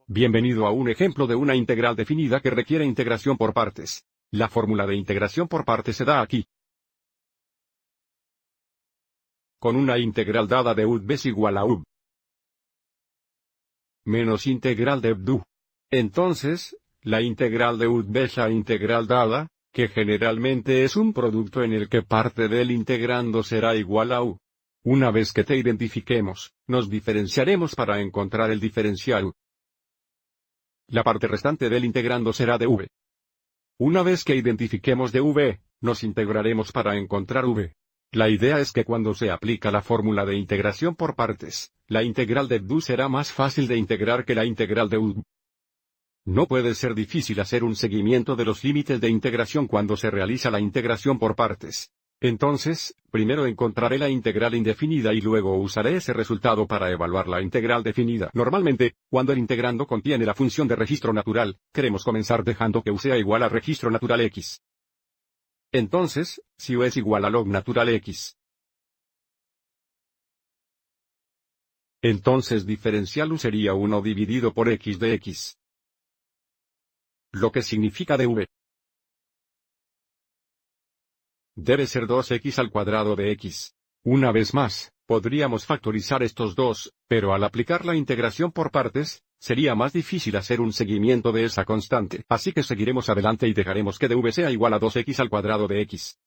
Bienvenido a un ejemplo de una integral definida que requiere integración por partes. La fórmula de integración por partes se da aquí. Con una integral dada de u es igual a u menos integral de du. Entonces, la integral de u es la integral dada, que generalmente es un producto en el que parte del integrando será igual a u. Una vez que te identifiquemos, nos diferenciaremos para encontrar el diferencial u. La parte restante del integrando será de v. Una vez que identifiquemos de v, nos integraremos para encontrar v. La idea es que cuando se aplica la fórmula de integración por partes, la integral de du será más fácil de integrar que la integral de u. No puede ser difícil hacer un seguimiento de los límites de integración cuando se realiza la integración por partes. Entonces, primero encontraré la integral indefinida y luego usaré ese resultado para evaluar la integral definida. Normalmente, cuando el integrando contiene la función de registro natural, queremos comenzar dejando que u sea igual a registro natural x. Entonces, si u es igual a log natural x, entonces diferencial u sería 1 dividido por x de x. Lo que significa dv debe ser 2x al cuadrado de x. Una vez más, podríamos factorizar estos dos, pero al aplicar la integración por partes, sería más difícil hacer un seguimiento de esa constante. Así que seguiremos adelante y dejaremos que dv sea igual a 2x al cuadrado de x.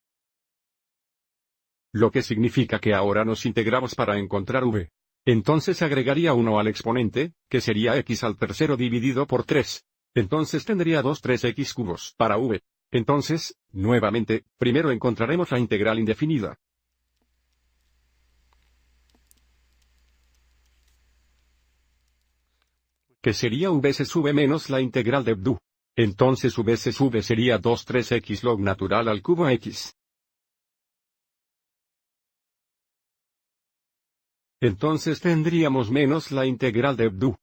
Lo que significa que ahora nos integramos para encontrar v. Entonces agregaría 1 al exponente, que sería x al tercero dividido por 3. Entonces tendría 3x cubos para v. Entonces, nuevamente, primero encontraremos la integral indefinida. Que sería v veces v menos la integral de du. Entonces v veces v sería 3x log natural al cubo x. Entonces tendríamos menos la integral de du.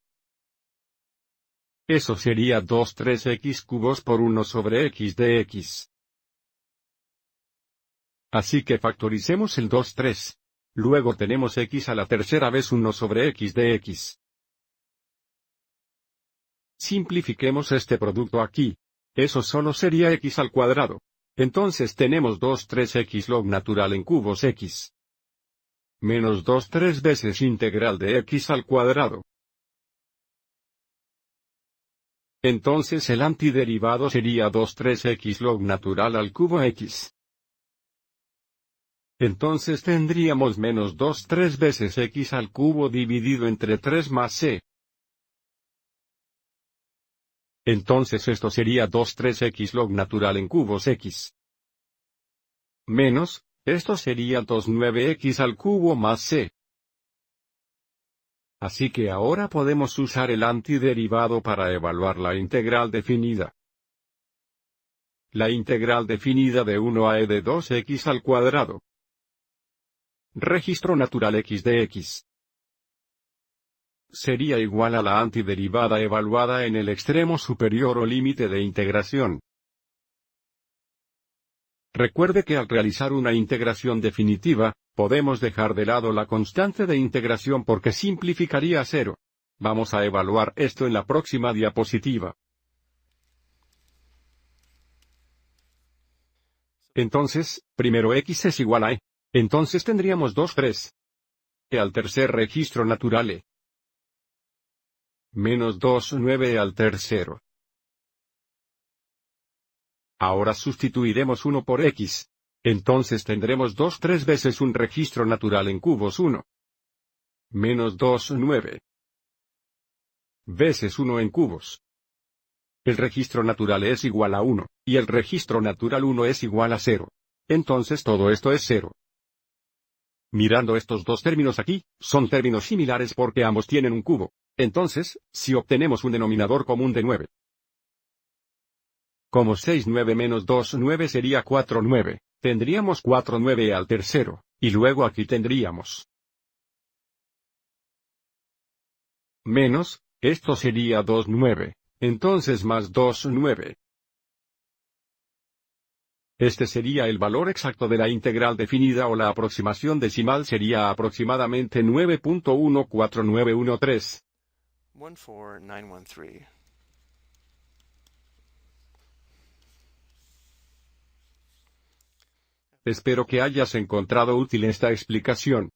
Eso sería 3x cubos por 1 sobre x de x. Así que factoricemos el 3. Luego tenemos x a la tercera vez 1 sobre x de x. Simplifiquemos este producto aquí. Eso solo sería x al cuadrado. Entonces tenemos 3x log natural en cubos x. Menos 3 veces integral de x al cuadrado. Entonces el antiderivado sería 3x log natural al cubo x. Entonces tendríamos menos 3 veces x al cubo dividido entre 3 más c. Entonces esto sería 3x log natural en cubos x. Menos, esto sería 9x al cubo más c. Así que ahora podemos usar el antiderivado para evaluar la integral definida. La integral definida de 1 a e de 2x al cuadrado. Registro natural x de x. Sería igual a la antiderivada evaluada en el extremo superior o límite de integración. Recuerde que al realizar una integración definitiva, podemos dejar de lado la constante de integración porque simplificaría a 0. Vamos a evaluar esto en la próxima diapositiva. Entonces, primero x es igual a e. Entonces tendríamos 3. E al tercer registro natural e. Menos 9 al tercero. Ahora sustituiremos 1 por x. Entonces tendremos 3 veces un registro natural en cubos 1. Menos 9. Veces 1 en cubos. El registro natural es igual a 1, y el registro natural 1 es igual a 0. Entonces todo esto es 0. Mirando estos dos términos aquí, son términos similares porque ambos tienen un cubo. Entonces, si obtenemos un denominador común de 9. Como 6 menos 9 sería 4 tendríamos 4 al tercero, y luego aquí tendríamos menos, esto sería 2 entonces más 2 Este sería el valor exacto de la integral definida o la aproximación decimal sería aproximadamente 9.14913. 14913. Espero que hayas encontrado útil esta explicación.